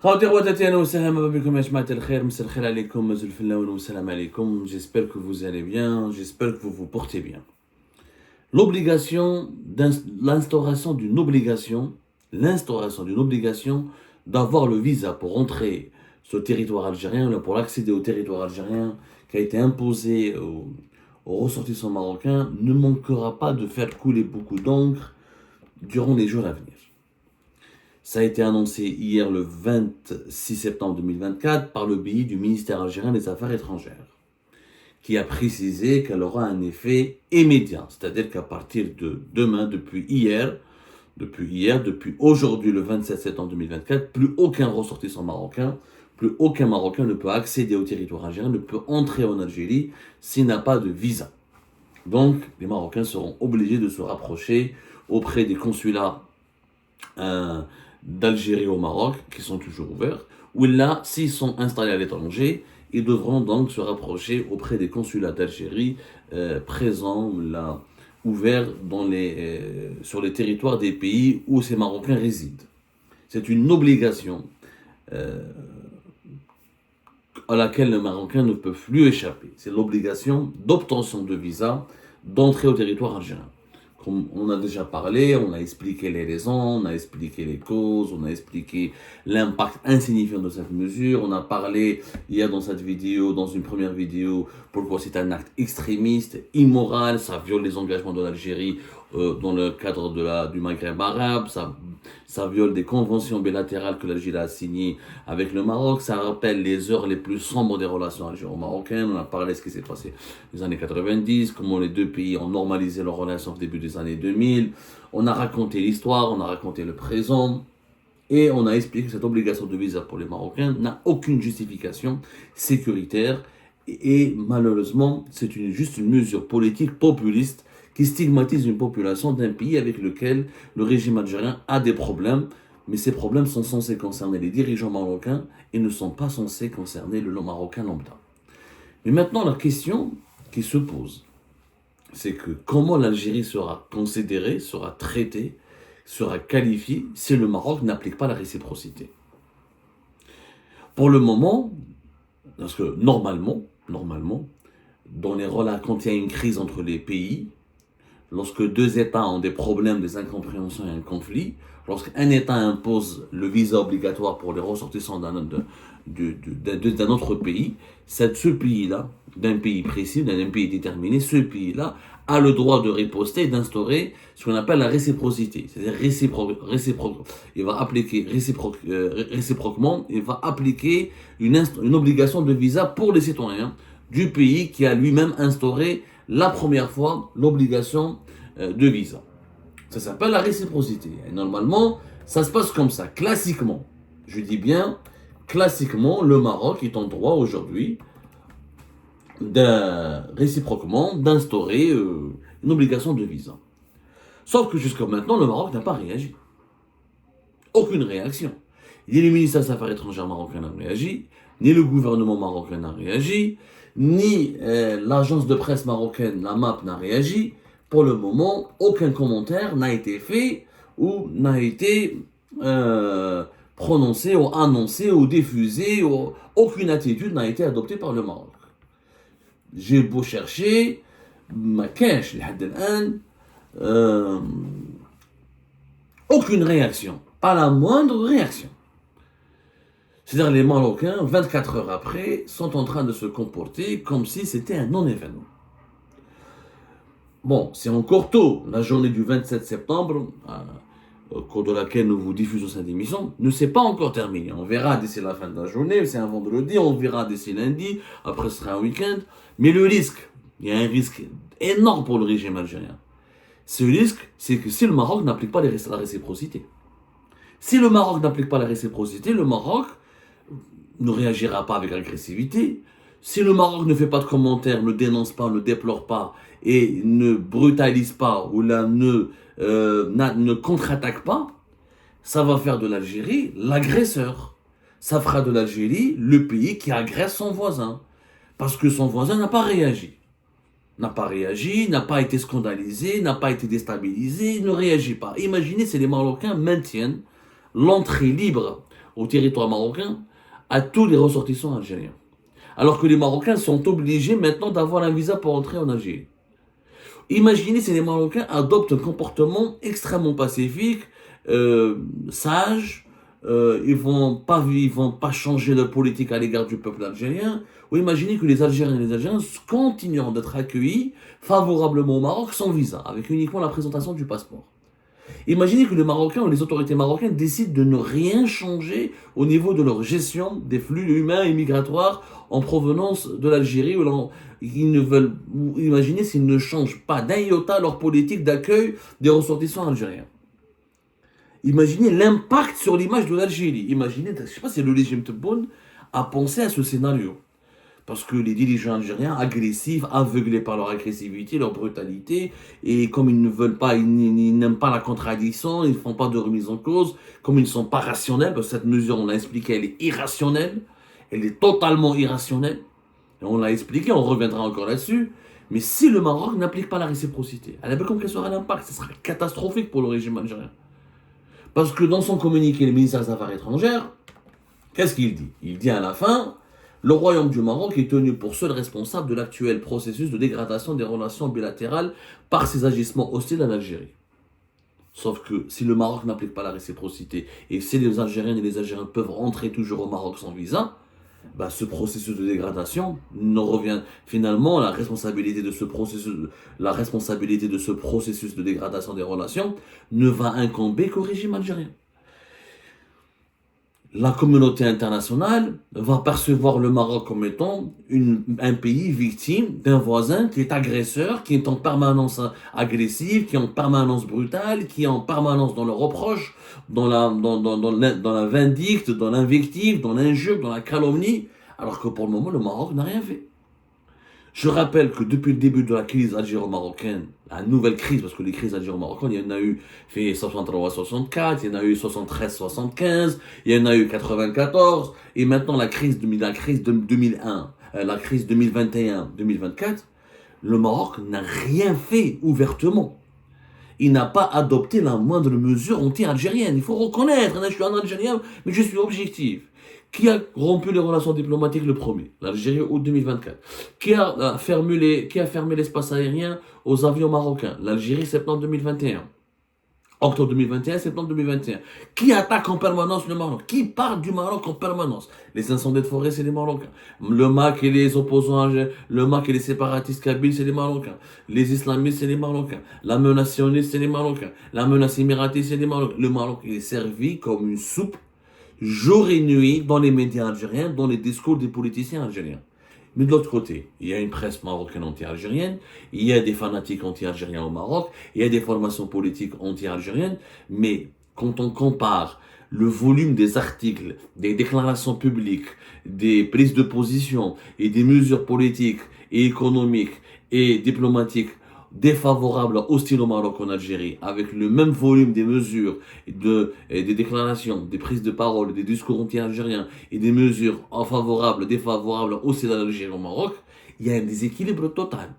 J'espère que vous allez bien, j'espère que vous vous portez bien. L'instauration d'une obligation d'avoir le visa pour entrer sur le territoire algérien, pour accéder au territoire algérien, qui a été imposé aux ressortissants marocains, ne manquera pas de faire couler beaucoup d'encre durant les jours à venir. Ça a été annoncé hier le 26 septembre 2024 par le BI du ministère algérien des Affaires étrangères, qui a précisé qu'elle aura un effet immédiat, c'est-à-dire qu'à partir de demain, depuis aujourd'hui le 27 septembre 2024, plus aucun ressortissant marocain, plus aucun Marocain ne peut accéder au territoire algérien, ne peut entrer en Algérie s'il n'a pas de visa. Donc, les Marocains seront obligés de se rapprocher auprès des consulats d'Algérie au Maroc, qui sont toujours ouverts, ou là, s'ils sont installés à l'étranger, ils devront donc se rapprocher auprès des consulats d'Algérie présents là, ouverts sur les territoires des pays où ces Marocains résident. C'est une obligation à laquelle les Marocains ne peuvent plus échapper. C'est l'obligation d'obtention de visa d'entrée au territoire algérien. Comme on a déjà parlé, on a expliqué les raisons, on a expliqué les causes, on a expliqué l'impact insignifiant de cette mesure. On a parlé hier dans une première vidéo, pourquoi c'est un acte extrémiste, immoral, ça viole les engagements de l'Algérie dans le cadre du Maghreb arabe, ça viole des conventions bilatérales que l'Algérie a signées avec le Maroc, ça rappelle les heures les plus sombres des relations algéro-marocaines. On a parlé de ce qui s'est passé dans les années 90, comment les deux pays ont normalisé leurs relations au début des années 2000. On a raconté l'histoire, on a raconté le présent. Et on a expliqué que cette obligation de visa pour les Marocains n'a aucune justification sécuritaire. Et malheureusement, c'est juste une mesure politique populiste qui stigmatise une population d'un pays avec lequel le régime algérien a des problèmes. Mais ces problèmes sont censés concerner les dirigeants marocains et ne sont pas censés concerner le Marocain lambda. Mais maintenant, la question qui se pose, c'est que comment l'Algérie sera considérée, sera traitée, sera qualifiée si le Maroc n'applique pas la réciprocité. Pour le moment, parce que normalement, quand il y a une crise entre les pays, lorsque deux États ont des problèmes, des incompréhensions et un conflit, lorsqu'un État impose le visa obligatoire pour les ressortissants d'un autre pays, ce pays-là, d'un pays précis, d'un pays déterminé, ce pays-là a le droit de riposter et d'instaurer ce qu'on appelle la réciprocité. C'est-à-dire il va appliquer réciproquement, il va appliquer une obligation de visa pour les citoyens du pays qui a lui-même instauré la première fois l'obligation de visa. Ça s'appelle la réciprocité. Et normalement, ça se passe comme ça, classiquement. Je dis bien, classiquement, le Maroc est en droit aujourd'hui réciproquement d'instaurer une obligation de visa. Sauf que jusqu'à maintenant, le Maroc n'a pas réagi. Aucune réaction. Ni le ministère des Affaires étrangères marocain n'a réagi, ni le gouvernement marocain n'a réagi, ni l'agence de presse marocaine, la MAP, n'a réagi. Pour le moment, aucun commentaire n'a été fait ou n'a été prononcé ou annoncé ou diffusé, aucune attitude n'a été adoptée par le Maroc. J'ai beau chercher, ma cache, aucune réaction, pas la moindre réaction. C'est-à-dire les Marocains, 24 heures après, sont en train de se comporter comme si c'était un non-événement. Bon, c'est encore tôt, la journée du 27 septembre, au cours de laquelle nous vous diffusons cette émission, ne s'est pas encore terminée. On verra d'ici la fin de la journée, c'est un vendredi, on verra d'ici lundi, après ce sera un week-end. Mais le risque, il y a un risque énorme pour le régime algérien. Ce risque, c'est que si le Maroc n'applique pas la réciprocité, si le Maroc n'applique pas la réciprocité, le Maroc ne réagira pas avec agressivité. Si le Maroc ne fait pas de commentaires, ne dénonce pas, ne déplore pas et ne brutalise pas ou là ne contre-attaque pas, ça va faire de l'Algérie l'agresseur. Ça fera de l'Algérie le pays qui agresse son voisin. Parce que son voisin n'a pas réagi. N'a pas été scandalisé, n'a pas été déstabilisé, ne réagit pas. Imaginez si les Marocains maintiennent l'entrée libre au territoire marocain à tous les ressortissants algériens. Alors que les Marocains sont obligés maintenant d'avoir un visa pour entrer en Algérie. Imaginez si les Marocains adoptent un comportement extrêmement pacifique, sage, ils vont pas changer leur politique à l'égard du peuple algérien. Ou imaginez que les Algériens et les Algériens continueront d'être accueillis favorablement au Maroc sans visa, avec uniquement la présentation du passeport. Imaginez que les Marocains ou les autorités marocaines décident de ne rien changer au niveau de leur gestion des flux humains et migratoires en provenance de l'Algérie. Imaginez s'ils ne changent pas d'un iota leur politique d'accueil des ressortissants algériens. Imaginez l'impact sur l'image de l'Algérie. Imaginez, je ne sais pas si le régime Tebboune a pensé à ce scénario. Parce que les dirigeants algériens, agressifs, aveuglés par leur agressivité, leur brutalité, et comme ils ne veulent pas, ils n'aiment pas la contradiction, ils ne font pas de remise en cause, comme ils ne sont pas rationnels, parce que cette mesure, on l'a expliqué, elle est irrationnelle, elle est totalement irrationnelle, et on l'a expliqué, on reviendra encore là-dessus, mais si le Maroc n'applique pas la réciprocité, alors comme quel sera l'impact? Ce sera catastrophique pour le régime algérien. Parce que dans son communiqué, le ministère des Affaires étrangères, qu'est-ce qu'il dit? Il dit à la fin, le Royaume du Maroc est tenu pour seul responsable de l'actuel processus de dégradation des relations bilatérales par ses agissements hostiles à l'Algérie. Sauf que si le Maroc n'applique pas la réciprocité et si les Algériennes et les Algériens peuvent rentrer toujours au Maroc sans visa, ce processus de dégradation ne revient finalement la responsabilité de ce processus de dégradation des relations ne va incomber qu'au régime algérien. La communauté internationale va percevoir le Maroc comme étant un pays victime d'un voisin qui est agresseur, qui est en permanence agressif, qui est en permanence brutal, qui est en permanence dans le reproche, dans la vindicte, dans l'invective, dans l'injure, dans la calomnie, alors que pour le moment, le Maroc n'a rien fait. Je rappelle que depuis le début de la crise algéro-marocaine, la nouvelle crise, parce que les crises algéro-marocaines, il y en a eu fait 63-64, il y en a eu 73-75, il y en a eu 94, et maintenant la crise de 2001, la crise 2021-2024, le Maroc n'a rien fait ouvertement. Il n'a pas adopté la moindre mesure anti-algérienne. Il faut reconnaître, je suis un Algérien, mais je suis objectif. Qui a rompu les relations diplomatiques le premier? L'Algérie août 2024. Qui a fermé l'espace aérien aux avions marocains? L'Algérie septembre 2021. Octobre 2021, septembre 2021. Qui attaque en permanence le Maroc? Qui part du Maroc en permanence? Les incendies de forêt, c'est les Marocains. Le MAC et les opposants, le MAC et les séparatistes kabyles, c'est les Marocains. Les islamistes, c'est les Marocains. La menace sioniste, c'est les Marocains. La menace émiratiste, c'est les Marocains. Le Maroc est servi comme une soupe jour et nuit dans les médias algériens, dans les discours des politiciens algériens. Mais de l'autre côté, il y a une presse marocaine anti-algérienne, il y a des fanatiques anti-algériens au Maroc, il y a des formations politiques anti-algériennes, mais quand on compare le volume des articles, des déclarations publiques, des prises de position et des mesures politiques et économiques et diplomatiques défavorables, hostiles au Maroc en Algérie, avec le même volume des mesures, des déclarations, des prises de parole, des discours anti-algériens et des mesures favorables, défavorables, hostiles à l'Algérie au Maroc, il y a un déséquilibre total.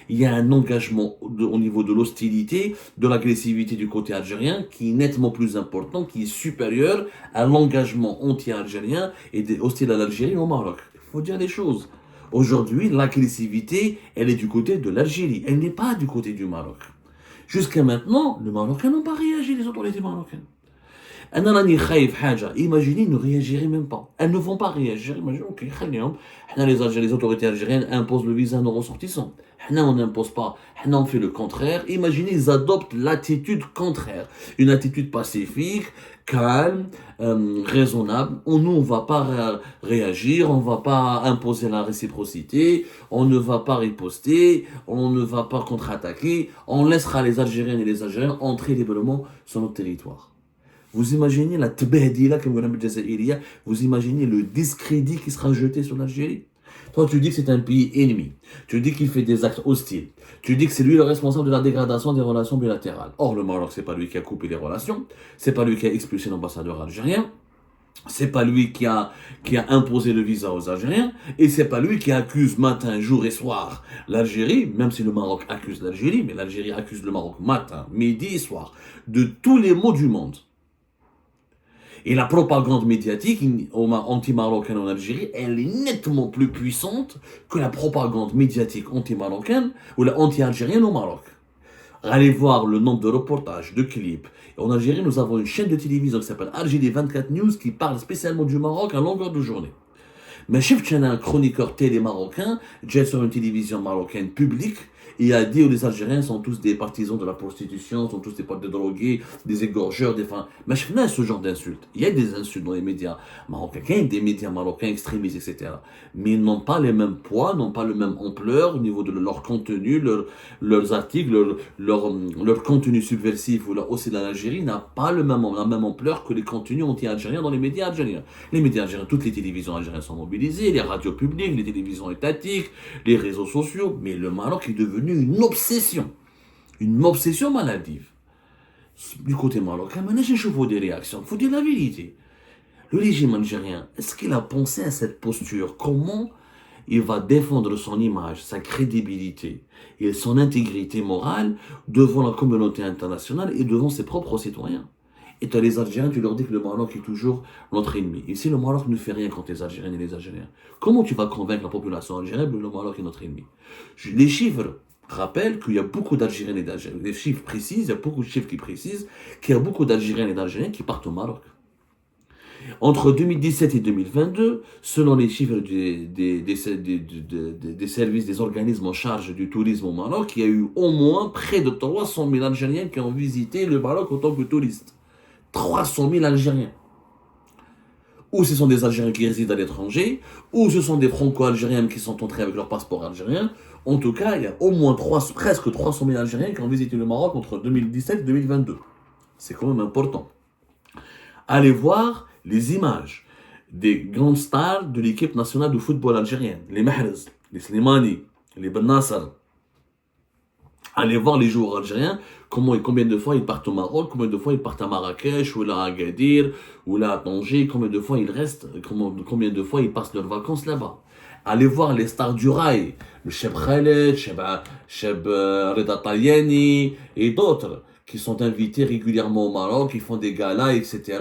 Il y a un engagement au niveau de l'hostilité, de l'agressivité du côté algérien qui est nettement plus important, qui est supérieur à l'engagement anti-algérien et hostile à l'Algérie au Maroc. Il faut dire des choses. Aujourd'hui, l'agressivité, elle est du côté de l'Algérie. Elle n'est pas du côté du Maroc. Jusqu'à maintenant, les Marocains n'ont pas réagi, les autorités marocaines. Imaginez, ils ne réagiraient même pas. Elles ne vont pas réagir. Imaginez, ok, les autorités algériennes imposent le visa à nos ressortissants. On n'impose pas. On fait le contraire. Imaginez, ils adoptent l'attitude contraire. Une attitude pacifique, calme, raisonnable. Nous, on ne va pas réagir. On ne va pas imposer la réciprocité. On ne va pas riposter. On ne va pas contre-attaquer. On laissera les Algériennes et les Algériens entrer librement sur notre territoire. Vous imaginez la tbehdila, comme on l'appelle Jazaïria, vous imaginez le discrédit qui sera jeté sur l'Algérie? Toi, tu dis que c'est un pays ennemi. Tu dis qu'il fait des actes hostiles. Tu dis que c'est lui le responsable de la dégradation des relations bilatérales. Or, le Maroc, c'est pas lui qui a coupé les relations. C'est pas lui qui a expulsé l'ambassadeur algérien. C'est pas lui qui a imposé le visa aux Algériens. Et c'est pas lui qui accuse matin, jour et soir l'Algérie, même si le Maroc accuse l'Algérie, mais l'Algérie accuse le Maroc matin, midi et soir, de tous les maux du monde. Et la propagande médiatique anti-marocaine en Algérie, elle est nettement plus puissante que la propagande médiatique anti-marocaine ou la anti-algérienne au Maroc. Allez voir le nombre de reportages, de clips. Et en Algérie, nous avons une chaîne de télévision qui s'appelle Algérie 24 News qui parle spécialement du Maroc à longueur de journée. Mais chef, un chroniqueur télé marocain, j'ai sur une télévision marocaine publique, et a dit que les Algériens sont tous des partisans de la prostitution, sont tous des potes de drogués, des égorgeurs, des fins. Mais je fais ce genre d'insultes. Il y a des insultes dans les médias marocains, il y a des médias marocains extrémistes, etc. Mais ils n'ont pas les mêmes poids, n'ont pas la même ampleur au niveau de leur contenu, leurs articles, leur contenu subversif ou aussi dans l'Algérie n'a pas la même ampleur que les contenus anti-algériens dans les médias algériens. Les médias algériens, toutes les télévisions algériennes sont mobilisées, les radios publiques, les télévisions étatiques, les réseaux sociaux, mais le Maroc est devenu une obsession maladive. Du côté marocain, maintenant, je vois des réactions. Il faut dire la vérité. Le régime algérien, est-ce qu'il a pensé à cette posture? Comment il va défendre son image, sa crédibilité et son intégrité morale devant la communauté internationale et devant ses propres citoyens? Et tu as les Algériens, tu leur dis que le Maroc est toujours notre ennemi. Ici, le Maroc ne fait rien contre les Algériens et les Algériens. Comment tu vas convaincre la population algérienne que le Maroc est notre ennemi? Les chiffres rappellent qu'il y a beaucoup d'Algériens et d'Algériens. Les chiffres précisent, il y a beaucoup de chiffres qui précisent qu'il y a beaucoup d'Algériens et d'Algériens qui partent au Maroc. Entre 2017 et 2022, selon les chiffres des services, des organismes en charge du tourisme au Maroc, il y a eu au moins près de 300 000 Algériens qui ont visité le Maroc en tant que touristes. 300 000 Algériens. Ou ce sont des Algériens qui résident à l'étranger, ou ce sont des Franco-Algériens qui sont entrés avec leur passeport algérien. En tout cas, il y a au moins presque 300 000 Algériens qui ont visité le Maroc entre 2017 et 2022. C'est quand même important. Allez voir les images des grandes stars de l'équipe nationale de football algérienne. Les Mahrez, les Slimani, les Ben Nasser. Allez voir les joueurs algériens, combien de fois ils partent au Maroc, combien de fois ils partent à Marrakech, ou là à Agadir, ou là à Tanger, combien de fois ils restent, combien de fois ils passent leurs vacances là-bas. Allez voir les stars du rail, le Cheb Khaled, Cheb Reda Taliani et d'autres qui sont invités régulièrement au Maroc, ils font des galas, etc.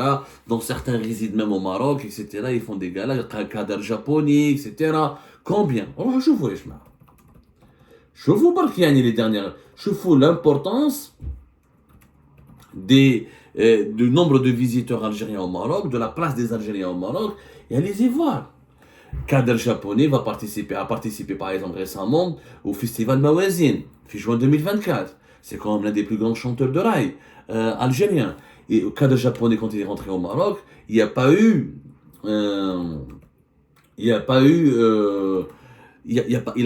Dont certains résident même au Maroc, etc. Ils font des galas, Kader Japoni, etc. Combien? Oh, je vois, je vous parle les dernières. Je vous l'importance du nombre de visiteurs algériens au Maroc, de la place des Algériens au Maroc, et allez-y voir. Kader Japonais a participé par exemple récemment au festival Mawazin, en juin 2024. C'est quand même l'un des plus grands chanteurs de rail algériens. Et Kader Japonais, quand il est rentré au Maroc, il n'a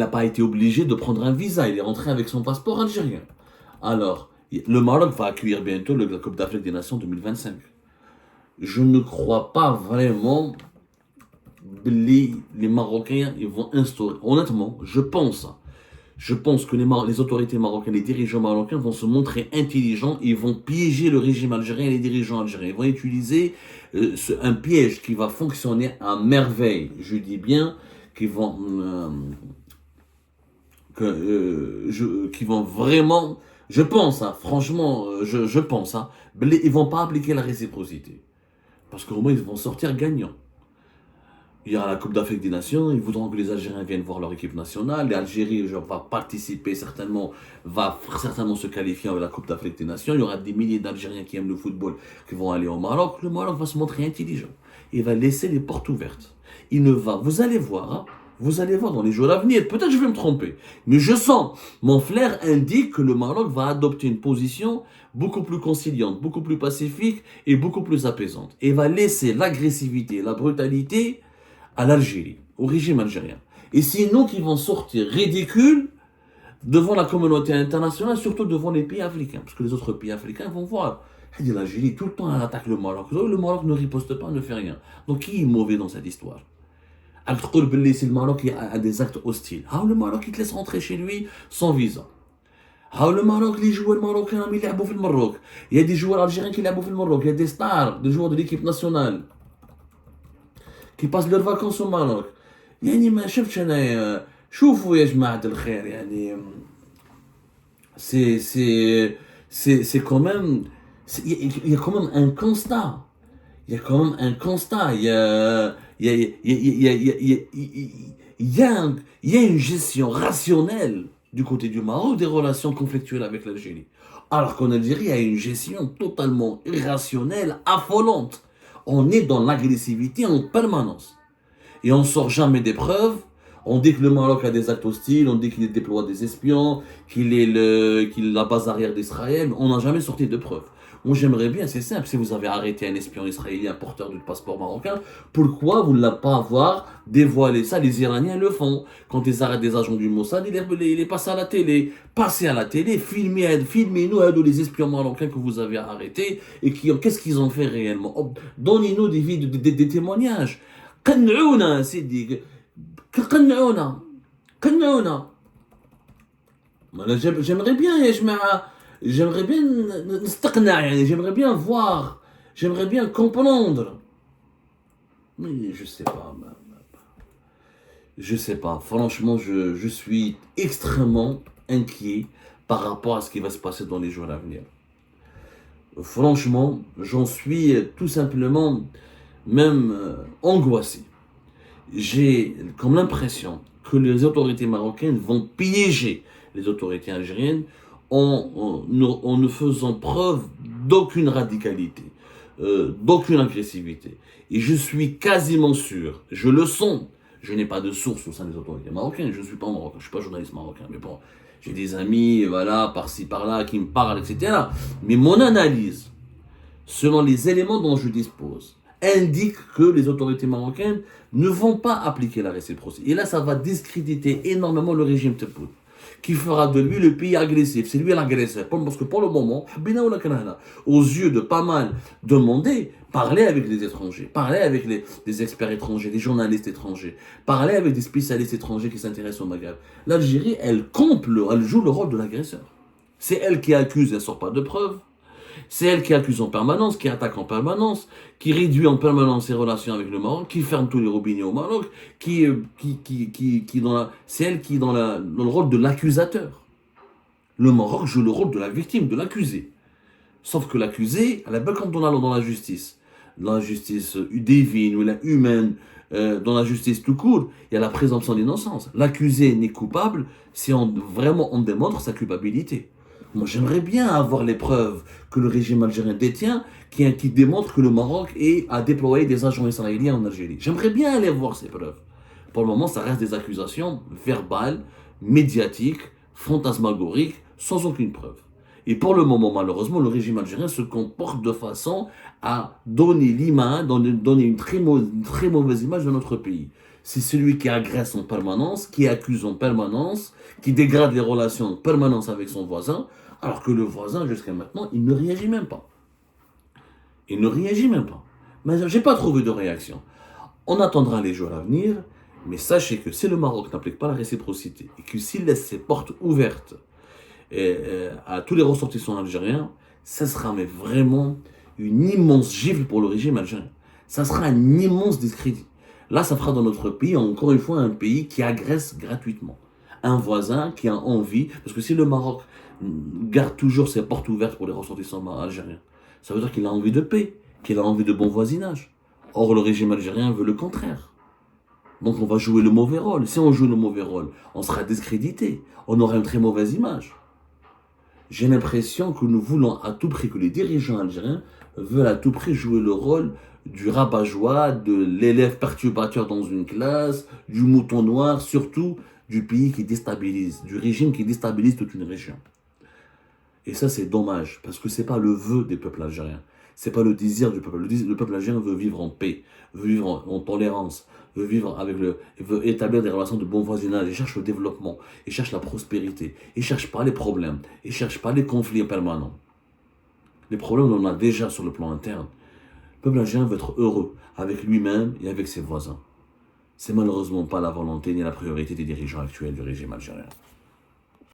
pas été obligé de prendre un visa. Il est rentré avec son passeport algérien. Alors, le Maroc va accueillir bientôt la Coupe d'Afrique des Nations 2025. Je ne crois pas vraiment que les Marocains ils vont instaurer. Honnêtement, je pense que les autorités marocaines, les dirigeants marocains vont se montrer intelligents. Ils vont piéger le régime algérien et les dirigeants algériens. Ils vont utiliser un piège qui va fonctionner à merveille. Je dis bien qui vont vraiment, je pense, franchement, je pense, ils vont pas appliquer la réciprocité. Parce qu'au moins, ils vont sortir gagnants. Il y aura la Coupe d'Afrique des Nations, ils voudront que les Algériens viennent voir leur équipe nationale. L'Algérie va participer va certainement se qualifier avec la Coupe d'Afrique des Nations. Il y aura des milliers d'Algériens qui aiment le football qui vont aller au Maroc. Le Maroc va se montrer intelligent. Il va laisser les portes ouvertes. Vous allez voir dans les jours à venir, peut-être je vais me tromper, mais je sens, mon flair indique que le Maroc va adopter une position beaucoup plus conciliante, beaucoup plus pacifique et beaucoup plus apaisante. Et va laisser l'agressivité, la brutalité à l'Algérie, au régime algérien. Et c'est nous qui vont sortir ridicules devant la communauté internationale, surtout devant les pays africains, parce que les autres pays africains vont voir. L'Algérie, tout le temps, elle attaque le Maroc. Le Maroc ne riposte pas, ne fait rien. Donc qui est mauvais dans cette histoire? Si le Maroc a des actes hostiles, le Maroc il te laisse rentrer chez lui sans visa. Le Maroc, les joueurs marocains ils jouent au Maroc. Il y a des joueurs algériens qui jouent au Maroc. Il y a des stars, des joueurs de l'équipe nationale qui passent leurs vacances au Maroc. يعني ما شفتش انا شوفوا يا جماعة الخير يعني c'est quand même il y a quand même un constat. il y a quand même un constat, il y a une gestion rationnelle du côté du Maroc des relations conflictuelles avec l'Algérie. Alors qu'en Algérie, il y a une gestion totalement irrationnelle, affolante. On est dans l'agressivité en permanence. Et on ne sort jamais des preuves. On dit que le Maroc a des actes hostiles, on dit qu'il déploie des espions, qu'il est la base arrière d'Israël. On n'a jamais sorti de preuves. Moi, j'aimerais bien, c'est simple, si vous avez arrêté un espion israélien porteur du passeport marocain, pourquoi vous ne l'avez pas avoir dévoilé ça? Les Iraniens le font. Quand ils arrêtent des agents du Mossad, ils les passent à la télé. Passez à la télé, filmez-nous les espions marocains que vous avez arrêtés et qu'est-ce qu'ils ont fait réellement. Donnez-nous des témoignages. قنعونا سيدي قنعونا قنعونا j'aimerais bien يا جماعة j'aimerais bien نستقنع يعني j'aimerais bien comprendre mais je sais pas franchement je suis extrêmement inquiet par rapport à ce qui va se passer dans les jours à venir. Franchement j'en suis tout simplement même angoissé. J'ai comme l'impression que les autorités marocaines vont piéger les autorités algériennes en ne faisant preuve d'aucune radicalité, d'aucune agressivité. Et je suis quasiment sûr, je le sens, je n'ai pas de source au sein des autorités marocaines, je ne suis pas marocain, je ne suis pas journaliste marocain, mais bon, j'ai des amis, voilà, par-ci, par-là, qui me parlent, etc. Mais mon analyse, selon les éléments dont je dispose, indique que les autorités marocaines ne vont pas appliquer la réciprocité. Et là, ça va discréditer énormément le régime Tebboune, qui fera de lui le pays agressif. C'est lui l'agresseur. Parce que pour le moment, aux yeux de pas mal de Mondés, parler avec les étrangers, parler avec des experts étrangers, des journalistes étrangers, parler avec des spécialistes étrangers qui s'intéressent au Maghreb. L'Algérie, elle joue le rôle de l'agresseur. C'est elle qui accuse, elle ne sort pas de preuves. C'est elle qui accuse en permanence, qui attaque en permanence, qui réduit en permanence ses relations avec le Maroc, qui ferme tous les robinets au Maroc, c'est elle qui est dans le rôle de l'accusateur. Le Maroc joue le rôle de la victime, de l'accusé. Sauf que l'accusé, à la belle comme dans la justice divine ou la humaine, dans la justice tout court, il y a la présomption d'innocence. L'accusé n'est coupable si vraiment on démontre sa culpabilité. Moi, j'aimerais bien avoir les preuves que le régime algérien détient qui démontrent que le Maroc a déployé des agents israéliens en Algérie. J'aimerais bien aller voir ces preuves. Pour le moment, ça reste des accusations verbales, médiatiques, fantasmagoriques, sans aucune preuve. Et pour le moment, malheureusement, le régime algérien se comporte de façon à donner une très mauvaise image de notre pays. C'est celui qui agresse en permanence, qui accuse en permanence, qui dégrade les relations en permanence avec son voisin, alors que le voisin, jusqu'à maintenant, il ne réagit même pas. Il ne réagit même pas. Mais je n'ai pas trouvé de réaction. On attendra les jours à venir, mais sachez que si le Maroc n'applique pas la réciprocité, et que s'il laisse ses portes ouvertes à tous les ressortissants algériens, ça sera mais vraiment une immense gifle pour le régime algérien. Ça sera un immense discrédit. Là, ça fera dans notre pays, encore une fois, un pays qui agresse gratuitement. Un voisin qui a envie, parce que si le Maroc garde toujours ses portes ouvertes pour les ressortissants algériens, ça veut dire qu'il a envie de paix, qu'il a envie de bon voisinage. Or, le régime algérien veut le contraire. Donc, on va jouer le mauvais rôle. Si on joue le mauvais rôle, on sera discrédité. On aura une très mauvaise image. J'ai l'impression que nous voulons à tout prix, que les dirigeants algériens veulent à tout prix jouer le rôle du rabat-joie, de l'élève perturbateur dans une classe, du mouton noir, surtout du pays qui déstabilise, du régime qui déstabilise toute une région. Et ça, c'est dommage, parce que c'est pas le vœu des peuples algériens. C'est pas le désir du peuple. Le peuple algérien veut vivre en paix, veut vivre en tolérance, veut établir des relations de bon voisinage, il cherche le développement, il cherche la prospérité, il cherche pas les problèmes, il cherche pas les conflits permanents. Les problèmes, on en a déjà sur le plan interne. Le peuple algérien veut être heureux avec lui-même et avec ses voisins. C'est malheureusement pas la volonté ni la priorité des dirigeants actuels du régime algérien.